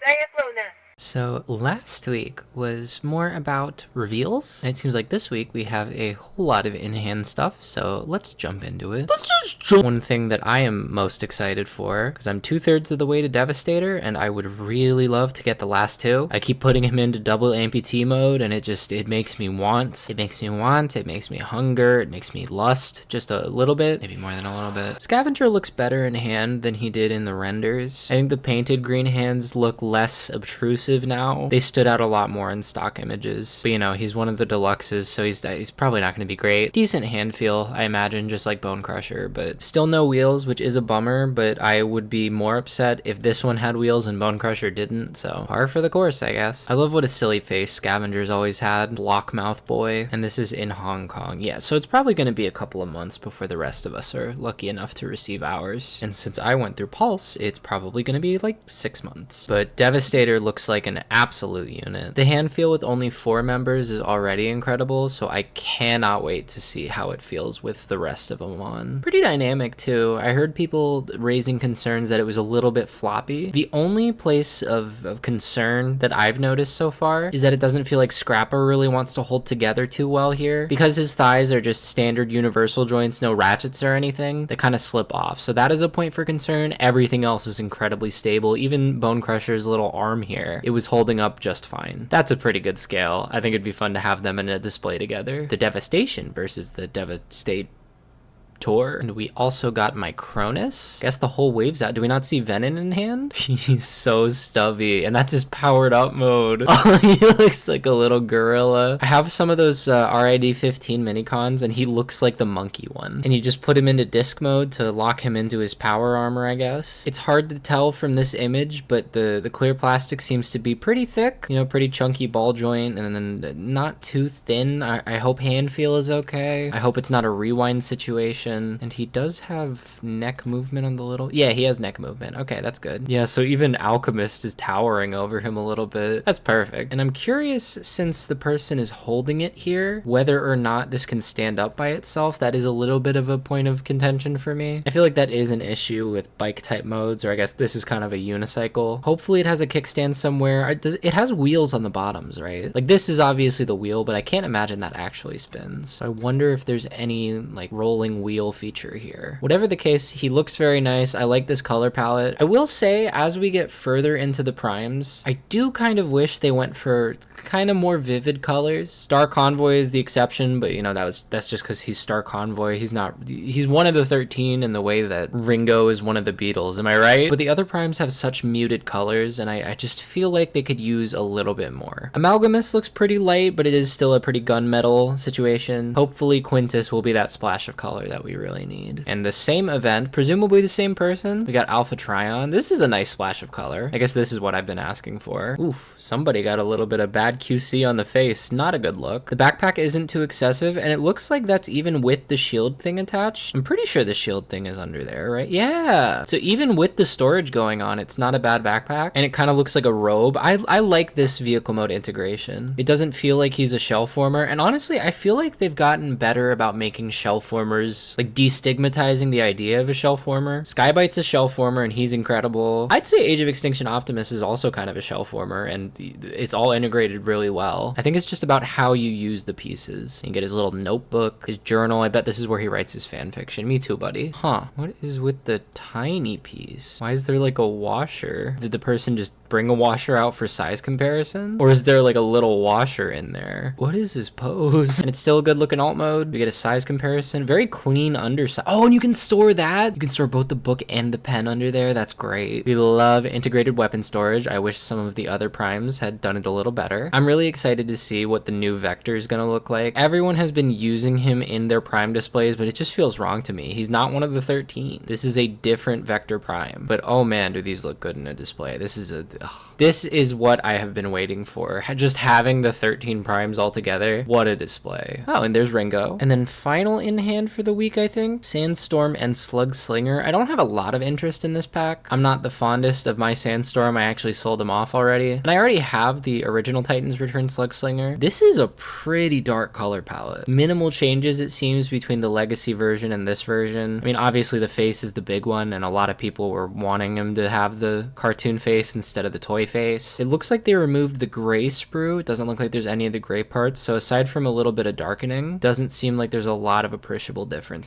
Say it, Luna. So last week was more about reveals, and it seems like this week we have a whole lot of in-hand stuff, so let's jump into it. One thing that I am most excited for, because I'm 2/3 of the way to Devastator, and I would really love to get the last two. I keep putting him into double amputee mode, and it makes me want. It makes me hunger, it makes me lust, just a little bit, maybe more than a little bit. Scavenger looks better in hand than he did in the renders. I think the painted green hands look less obtrusive now. They stood out a lot more in stock images. But you know, he's one of the deluxes, so he's probably not going to be great. Decent hand feel, I imagine, just like Bone Crusher, but still no wheels, which is a bummer, but I would be more upset if this one had wheels and Bone Crusher didn't, so par for the course, I guess. I love what a silly face Scavenger's always had. Blockmouth boy, and this is in Hong Kong. Yeah, so it's probably going to be a couple of months before the rest of us are lucky enough to receive ours. And since I went through Pulse, it's probably going to be like 6 months. But Devastator looks like an absolute unit. The hand feel with only 4 members is already incredible, so I cannot wait to see how it feels with the rest of them on. Pretty dynamic too. I heard people raising concerns that it was a little bit floppy. The only place of concern that I've noticed so far is that it doesn't feel like Scrapper really wants to hold together too well here. Because his thighs are just standard universal joints, no ratchets or anything, they kind of slip off. So that is a point for concern. Everything else is incredibly stable. Even Bone Crusher's little arm here, it was holding up just fine. That's a pretty good scale. I think it'd be fun to have them in a display together. The Devastation versus the Devastate Tour. And we also got Micronus. Guess the whole wave's out. Do we not see Venom in hand? He's so stubby, and that's his powered up mode. Oh, he looks like a little gorilla. I have some of those RID 15 minicons, and he looks like the monkey one. And you just put him into disc mode to lock him into his power armor, I guess. It's hard to tell from this image, but the clear plastic seems to be pretty thick, you know, pretty chunky ball joint, and then not too thin. I hope hand feel is okay. I hope it's not a rewind situation. And he does have neck movement on the little... Yeah, he has neck movement. Okay, that's good. Yeah, so even Alchemist is towering over him a little bit. That's perfect. And I'm curious, since the person is holding it here, whether or not this can stand up by itself. That is a little bit of a point of contention for me. I feel like that is an issue with bike type modes, or I guess this is kind of a unicycle. Hopefully it has a kickstand somewhere. It has wheels on the bottoms, right? Like, this is obviously the wheel, but I can't imagine that actually spins. So I wonder if there's any, like, rolling wheel feature here. Whatever the case, he looks very nice. I like this color palette. I will say, as we get further into the primes, I do kind of wish they went for kind of more vivid colors. Star Convoy is the exception, but you know, that's just because he's Star Convoy. He's one of the 13 in the way that Ringo is one of the Beatles. Am I right? But the other primes have such muted colors, and I just feel like they could use a little bit more. Amalgamus looks pretty light, but it is still a pretty gunmetal situation. Hopefully Quintus will be that splash of color that we really need. And the same event, presumably the same person, we got Alpha Trion. This is a nice splash of color. I guess this is what I've been asking for. Oof, somebody got a little bit of bad QC on the face. Not a good look. The backpack isn't too excessive, and it looks like that's even with the shield thing attached. I'm pretty sure the shield thing is under there, right? Yeah. So even with the storage going on, it's not a bad backpack, and it kind of looks like a robe. I like this vehicle mode integration. It doesn't feel like he's a shell former, and honestly, I feel like they've gotten better about making shell formers, like destigmatizing the idea of a shell former. Skybite's a shell former, and he's incredible. I'd say Age of Extinction Optimus is also kind of a shell former, and it's all integrated really well. I think it's just about how you use the pieces. You get his little notebook, his journal. I bet this is where he writes his fan fiction. Me too, buddy. Huh. What is with the tiny piece? Why is there like a washer? Did the person just bring a washer out for size comparison? Or is there like a little washer in there? What is his pose? And it's still a good looking alt mode. We get a size comparison. Very clean underside. Oh, and you can store that. You can store both the book and the pen under there. That's great. We love integrated weapon storage. I wish some of the other primes had done it a little better. I'm really excited to see what the new Vector is going to look like. Everyone has been using him in their prime displays, but it just feels wrong to me. He's not one of the 13. This is a different Vector prime. But oh man, do these look good in a display. This is what I have been waiting for. Just having the 13 primes all together. What a display. Oh, and there's Ringo. And then final in hand for the week week, I think. Sandstorm and Slug Slinger. I don't have a lot of interest in this pack. I'm not the fondest of my Sandstorm. I actually sold him off already. And I already have the original Titans Return Slug Slinger. This is a pretty dark color palette. Minimal changes, it seems, between the Legacy version and this version. I mean, obviously the face is the big one, and a lot of people were wanting him to have the cartoon face instead of the toy face. It looks like they removed the gray sprue. It doesn't look like there's any of the gray parts, so aside from a little bit of darkening, doesn't seem like there's a lot of appreciable differences.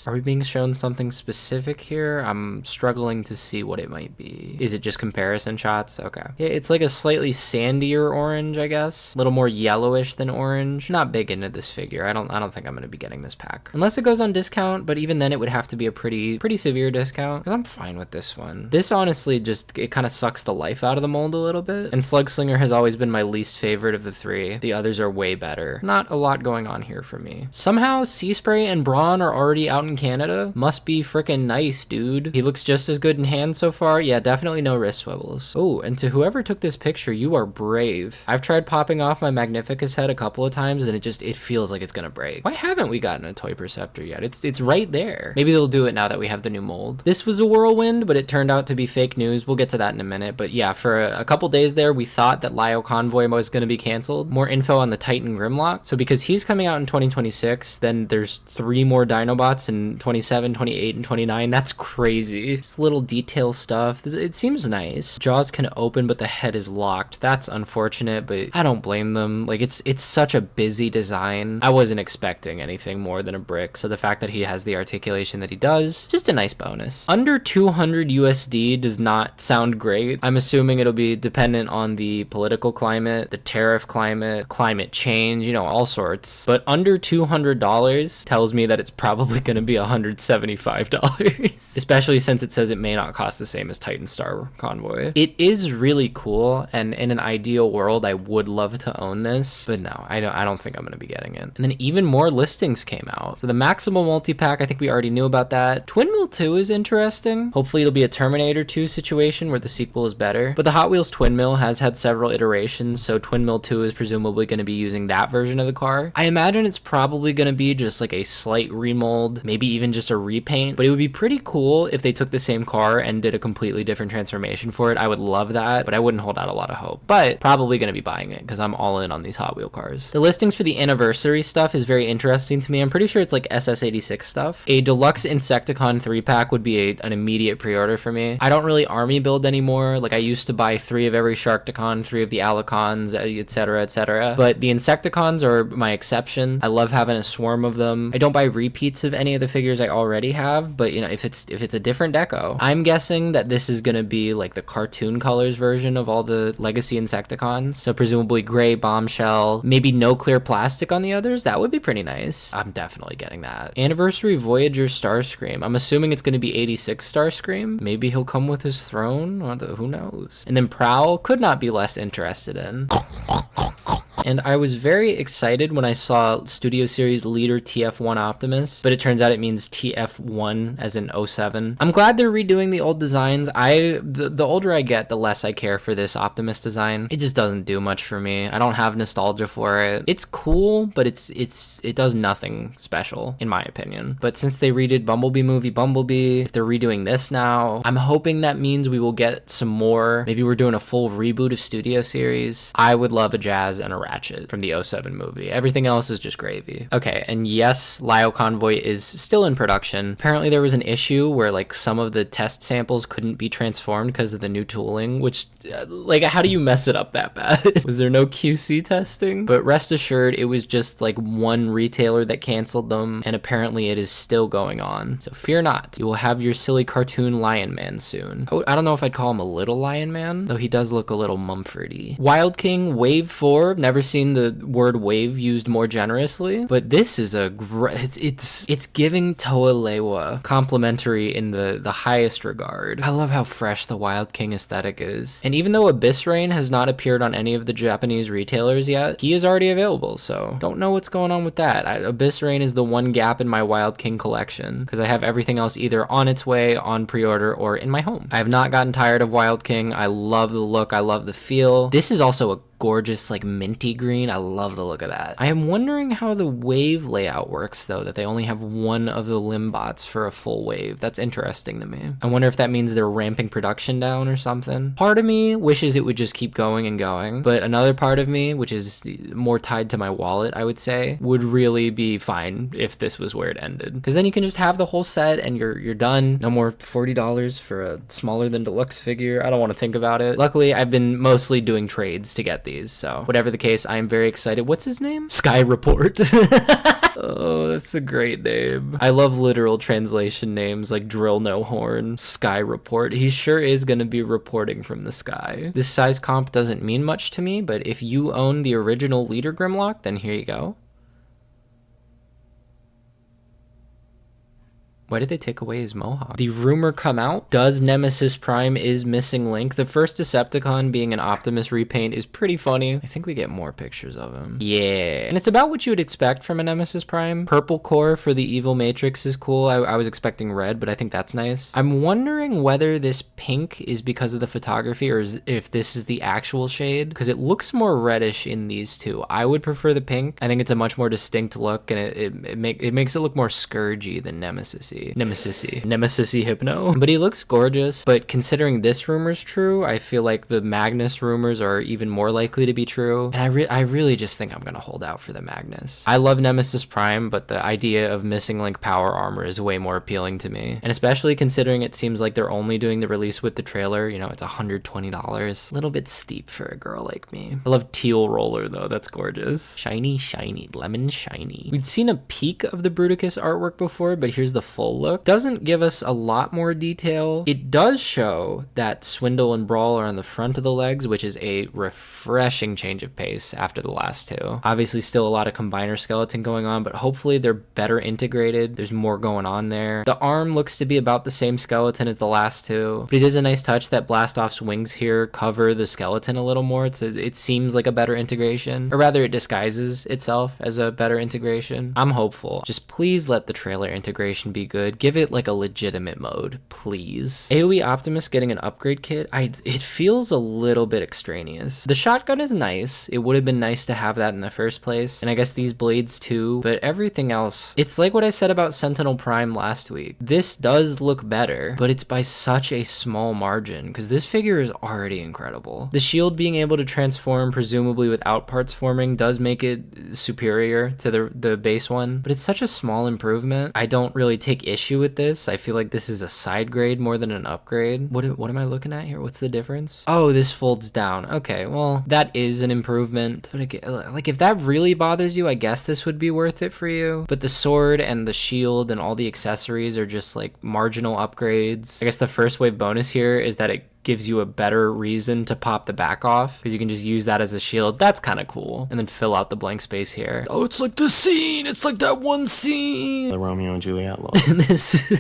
Are we being shown something specific here? I'm struggling to see what it might be. Is it just comparison shots? Okay. Yeah, it's like a slightly sandier orange, I guess. A little more yellowish than orange. Not big into this figure. I don't think I'm gonna be getting this pack. Unless it goes on discount, but even then it would have to be a pretty severe discount, because I'm fine with this one. This honestly just, it kind of sucks the life out of the mold a little bit. And Slug Slinger has always been my least favorite of the three. The others are way better. Not a lot going on here for me. Somehow Sea Spray and Brawn are already out in Canada. Must be freaking nice, dude. He looks just as good in hand so far. Yeah, definitely no wrist swivels. Oh, and to whoever took this picture, you are brave. I've tried popping off my Magnificus head a couple of times and it feels like it's gonna break. Why haven't we gotten a Toy Perceptor yet? It's right there. Maybe they'll do it now that we have the new mold. This was a whirlwind, but it turned out to be fake news. We'll get to that in a minute. But yeah, for a couple days there, we thought that LIO Convoy was gonna be canceled. More info on the Titan Grimlock. So because he's coming out in 2026, then there's 3 more Dinobots in 27, 28, and 29. That's crazy. Just little detail stuff. It seems nice. Jaws can open, but the head is locked. That's unfortunate, but I don't blame them. Like, it's such a busy design. I wasn't expecting anything more than a brick, so the fact that he has the articulation that he does, just a nice bonus. Under 200 USD does not sound great. I'm assuming it'll be dependent on the political climate, the tariff climate, climate change, you know, all sorts. But under $200 tells me that it's probably going to be $175, especially since it says it may not cost the same as Titan Star Convoy. It is really cool, and in an ideal world, I would love to own this, but no, I don't think I'm going to be getting it. And then even more listings came out. So the Maximal Multi-Pack, I think we already knew about that. Twin Mill 2 is interesting. Hopefully it'll be a Terminator 2 situation where the sequel is better. But the Hot Wheels Twin Mill has had several iterations, so Twin Mill 2 is presumably going to be using that version of the car. I imagine it's probably going to be just like a slight remold, maybe even just a repaint, but it would be pretty cool if they took the same car and did a completely different transformation for it. I would love that, but I wouldn't hold out a lot of hope. But probably going to be buying it because I'm all in on these Hot Wheel cars. The listings for the anniversary stuff is very interesting to me. I'm pretty sure it's like SS86 stuff. A deluxe Insecticon 3-pack would be an immediate pre-order for me. I don't really army build anymore. Like, I used to buy 3 of every Sharkticon, 3 of the Alicons, etc., etc. But the Insecticons are my exception. I love having a swarm of them. I don't buy repeats of any of the figures I already have, but you know, if it's a different deco, I'm guessing that this is gonna be like the cartoon colors version of all the Legacy Insecticons. So presumably gray bombshell, maybe no clear plastic on the others. That would be pretty nice. I'm definitely getting that. Anniversary Voyager Starscream. I'm assuming it's gonna be 86 Starscream. Maybe he'll come with his throne. Who knows? And then Prowl could not be less interested in. And I was very excited when I saw Studio Series Leader TF1 Optimus, but it turns out it means TF1 as in 07. I'm glad they're redoing the old designs. The older I get, the less I care for this Optimus design. It just doesn't do much for me. I don't have nostalgia for it. It's cool, but it does nothing special, in my opinion. But since they redid Bumblebee movie Bumblebee, if they're redoing this now, I'm hoping that means we will get some more. Maybe we're doing a full reboot of Studio Series. I would love a Jazz and a Ratchet from the 07 movie. Everything else is just gravy. Okay, and yes, LIO Convoy is still in production. Apparently there was an issue where like some of the test samples couldn't be transformed because of the new tooling, which like, how do you mess it up that bad? Was there no QC testing? But rest assured, it was just like one retailer that canceled them, and apparently it is still going on. So fear not. You will have your silly cartoon Lion Man soon. I don't know if I'd call him a little Lion Man, though he does look a little Mumfordy. Wild King Wave 4. Never seen the word wave used more generously, but this is it's giving Toa Lewa complimentary in the highest regard. I love how fresh the Wild King aesthetic is. And even though Abyss Rain has not appeared on any of the Japanese retailers yet, he is already available, so don't know what's going on with that. Abyss Rain is the one gap in my Wild King collection, because I have everything else either on its way, on pre-order, or in my home. I have not gotten tired of Wild King. I love the look, I love the feel. This is also a gorgeous like minty green. I love the look of that. I am wondering how the wave layout works though, that they only have one of the limb bots for a full wave. That's interesting to me. I wonder if that means they're ramping production down or something. Part of me wishes it would just keep going and going, but another part of me, which is more tied to my wallet, I would say, would really be fine if this was where it ended. Because then you can just have the whole set and you're done. No more $40 for a smaller than deluxe figure. I don't want to think about it. Luckily, I've been mostly doing trades to get these, so whatever the case, I am very excited. What's his name? Sky Report. Oh, that's a great name. I love literal translation names like Drill No Horn, Sky Report. He sure is going to be reporting from the sky. This size comp doesn't mean much to me, but if you own the original Leader Grimlock, then here you go. Why did they take away his mohawk? The rumor come out, does Nemesis Prime is missing Link? The first Decepticon being an Optimus repaint is pretty funny. I think we get more pictures of him. Yeah. And it's about what you would expect from a Nemesis Prime. Purple core for the Evil Matrix is cool. I was expecting red, but I think that's nice. I'm wondering whether this pink is because of the photography or if this is the actual shade, because it looks more reddish in these two. I would prefer the pink. I think it's a much more distinct look, and it makes it look more scourgy than Nemesis-y. Nemesis-y Hypno. But he looks gorgeous. But considering this rumor's true, I feel like the Magnus rumors are even more likely to be true. And I really just think I'm gonna hold out for the Magnus. I love Nemesis Prime, but the idea of missing Link power armor is way more appealing to me. And especially considering it seems like they're only doing the release with the trailer, you know, it's $120. A little bit steep for a girl like me. I love Teal Roller though, that's gorgeous. Shiny, shiny, lemon shiny. We'd seen a peek of the Bruticus artwork before, but here's the full look. Doesn't give us a lot more detail. It does show that Swindle and Brawl are on the front of the legs, which is a refreshing change of pace after the last two. Obviously still a lot of combiner skeleton going on, but hopefully they're better integrated. There's more going on there. The arm looks to be about the same skeleton as the last two, but it is a nice touch that Blastoff's wings here cover the skeleton a little more. It seems like a better integration, or rather it disguises itself as a better integration. I'm hopeful. Just please let the trailer integration be good. Give it like a legitimate mode, please. AoE Optimus getting an upgrade kit, it feels a little bit extraneous. The shotgun is nice. It would have been nice to have that in the first place, and I guess these blades too, but everything else, it's like what I said about Sentinel Prime last week. This does look better, but it's by such a small margin, because this figure is already incredible. The shield being able to transform, presumably without parts forming, does make it superior to the base one, but it's such a small improvement. I don't really take issue with this. I feel like this is a side grade more than an upgrade. What am I looking at here? What's the difference? Oh, this folds down. Okay, well, that is an improvement. But again, like if that really bothers you, I guess this would be worth it for you. But the sword and the shield and all the accessories are just like marginal upgrades. I guess the first wave bonus here is that it gives you a better reason to pop the back off, because you can just use that as a shield. That's kind of cool. And then fill out the blank space here. Oh, it's like the scene. It's like that one scene. The Romeo and Juliet look. This,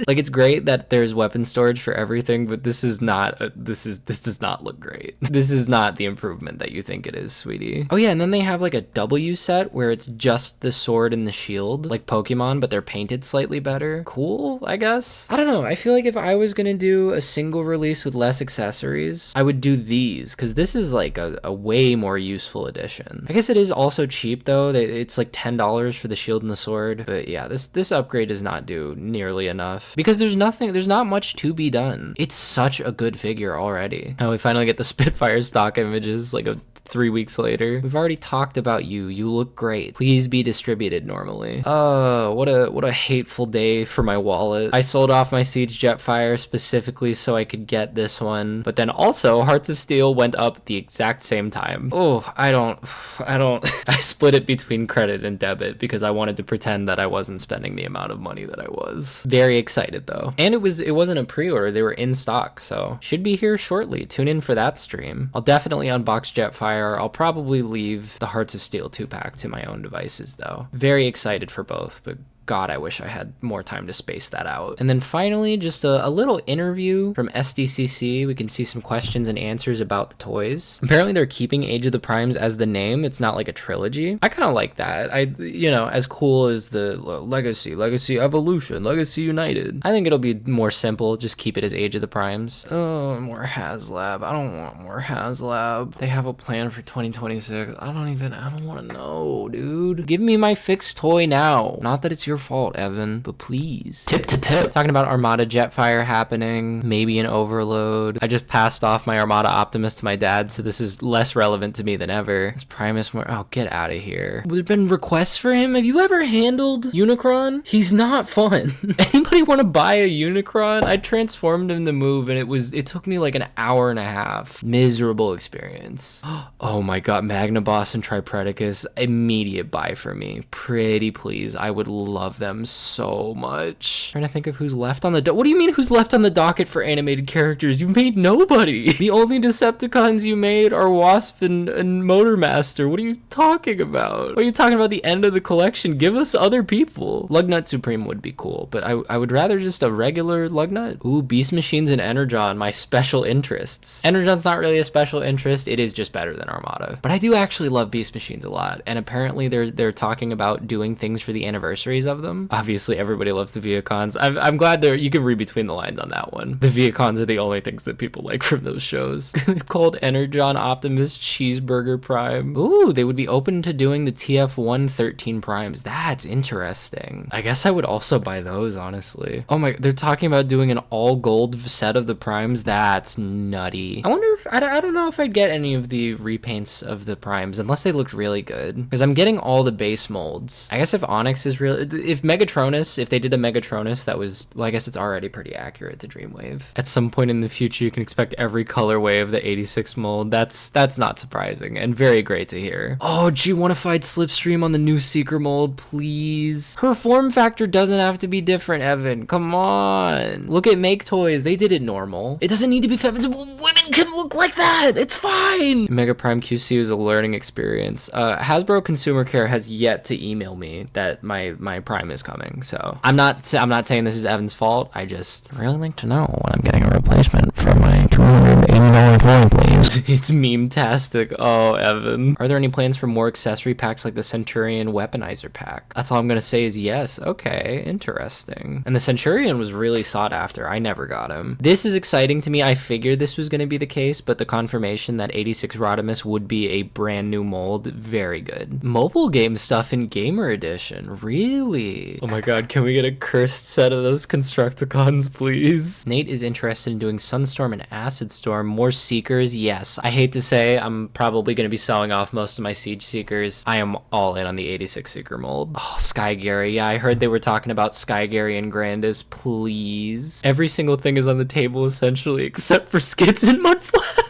like, it's great that there's weapon storage for everything, but this is not, this does not look great. This is not the improvement that you think it is, sweetie. Oh yeah, and then they have like a W set where it's just the sword and the shield, like Pokemon, but they're painted slightly better. Cool, I guess. I don't know. I feel like if I was gonna do a single release with less accessories, I would do these, because this is like a way more useful addition. I guess it is also cheap though. It's like $10 for the shield and the sword, but yeah, this upgrade does not do nearly enough, because there's not much to be done. It's such a good figure already. Now we finally get the Spitfire stock images like 3 weeks later. We've already talked about you. You look great. Please be distributed normally. Oh, what a hateful day for my wallet. I sold off my Siege Jetfire specifically so I could get this one, but then also Hearts of Steel went up at the exact same time. Oh, I split it between credit and debit because I wanted to pretend that I wasn't spending the amount of money that I was. Very excited though. And it wasn't a pre-order. They were in stock, so should be here shortly. Tune in for that stream. I'll definitely unbox Jetfire. I'll probably leave the Hearts of Steel 2-pack to my own devices though. Very excited for both, but God, I wish I had more time to space that out. And then finally, just a little interview from SDCC. We can see some questions and answers about the toys. Apparently they're keeping Age of the Primes as the name. It's not like a trilogy. I kind of like that. You know, as cool as the Legacy, Legacy Evolution, Legacy United. I think it'll be more simple. Just keep it as Age of the Primes. Oh, more HasLab. I don't want more HasLab. They have a plan for 2026. I don't want to know, dude. Give me my fixed toy now. Not that it's your fault, Evan, but please. Tip to tip. Talking about Armada Jetfire happening, maybe an Overload. I just passed off my Armada Optimus to my dad, so this is less relevant to me than ever. This Primus more, oh, get out of here. There's been requests for him. Have you ever handled Unicron? He's not fun. Anybody want to buy a Unicron? I transformed him to move, and it took me like an hour and a half. Miserable experience. Oh my god, Magnaboss and Tripredicus, immediate buy for me. Pretty please. I would love them so much. Trying to think of who's left on the what do you mean who's left on the docket for animated characters? You made nobody. The only Decepticons you made are Wasp and Motormaster. What are you talking about? What are you talking about, the end of the collection? Give us other people. Lugnut Supreme would be cool, but I would rather just a regular Lugnut. Ooh, Beast Machines and Energon, my special interests. Energon's not really a special interest. It is just better than Armada. But I do actually love Beast Machines a lot, and apparently they're talking about doing things for the anniversaries of them. Obviously, everybody loves the Viacons. I'm glad you can read between the lines on that one. The Viacons are the only things that people like from those shows. Called Energon Optimus Cheeseburger Prime. Ooh, they would be open to doing the TF113 Primes. That's interesting. I guess I would also buy those, honestly. Oh my, they're talking about doing an all gold set of the Primes. That's nutty. I wonder if, I don't know if I'd get any of the repaints of the Primes unless they looked really good, because I'm getting all the base molds. I guess if Onyx is real, if Megatronus, if they did a Megatronus that was, well, I guess it's already pretty accurate to Dreamwave. At some point in the future, you can expect every colorway of the 86 mold. That's not surprising and very great to hear. Oh, G1ified Slipstream on the new Seeker mold, please. Her form factor doesn't have to be different, Evan. Come on. Look at Make Toys. They did it normal. It doesn't need to be feminine. Women can look like that. It's fine. Mega Prime QC is a learning experience. Hasbro Consumer Care has yet to email me that my Prime is coming, so I'm not saying this is Evan's fault. I just really like to know when I'm getting a replacement for my $280 toy, please. It's meme-tastic. Oh, Evan. Are there any plans for more accessory packs like the Centurion Weaponizer pack? That's all I'm gonna say is yes. Okay, interesting. And the Centurion was really sought after. I never got him. This is exciting to me. I figured this was gonna be the case, but the confirmation that 86 Rodimus would be a brand new mold, very good. Mobile game stuff in Gamer Edition, really? Oh my god, can we get a cursed set of those Constructicons, please? Nate is interested in doing Sunstorm and Acid Storm. More Seekers, yes. I hate to say, I'm probably going to be selling off most of my Siege Seekers. I am all in on the 86 Seeker mold. Oh, Sky Gary. Yeah, I heard they were talking about Sky Gary and Grandis, please. Every single thing is on the table, essentially, except for Skids and Mudflap.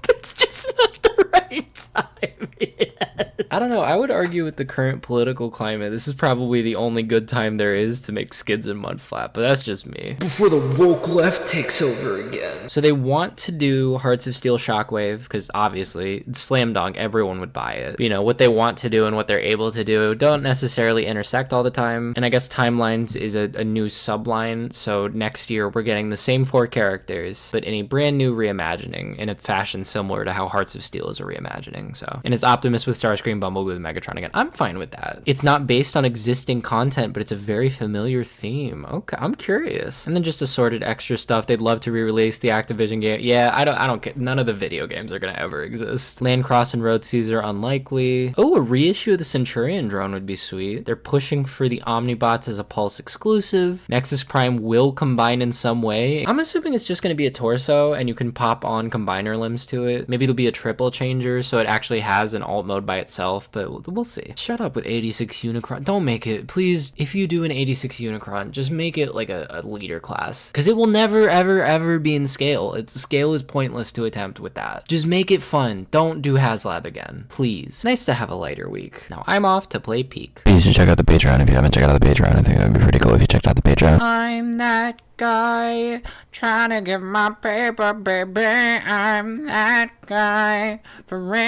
It's just not the right time yet. I don't know. I would argue with the current political climate, this is probably the only good time there is to make Skids and Mudflap, but that's just me. Before the woke left takes over again. So they want to do Hearts of Steel Shockwave, because obviously, slam dunk, everyone would buy it. You know, what they want to do and what they're able to do don't necessarily intersect all the time, and I guess Timelines is a new subline, so next year we're getting the same 4 characters, but in a brand new reimagining, in a fashion similar to how Hearts of Steel is a reimagining, so. And it's Optimus with Starscream, Bumblebee with Megatron again. I'm fine with that. It's not based on existing content, but it's a very familiar theme. Okay, I'm curious. And then just assorted extra stuff. They'd love to re-release the Activision game. Yeah, I don't care. None of the video games are gonna ever exist. Landcross and Road Caesar, unlikely. Oh, a reissue of the Centurion drone would be sweet. They're pushing for the Omnibots as a Pulse exclusive. Nexus Prime will combine in some way. I'm assuming it's just gonna be a torso and you can pop on combiner limbs to it. Maybe it'll be a triple changer so it actually has an alt mode by itself, but we'll see. Shut up with 86 Unicron. Don't make it. Please, if you do an 86 Unicron, just make it like a leader class. Because it will never, ever, ever be in scale. Scale is pointless to attempt with that. Just make it fun. Don't do HasLab again. Please. Nice to have a lighter week. Now I'm off to play Peak. Please check out the Patreon if you haven't checked out the Patreon. I think that would be pretty cool if you checked out the Patreon. I'm that guy trying to get my paper, baby. I'm that guy for real.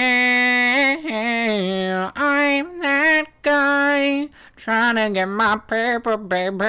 I'm that guy trying to get my paper, baby.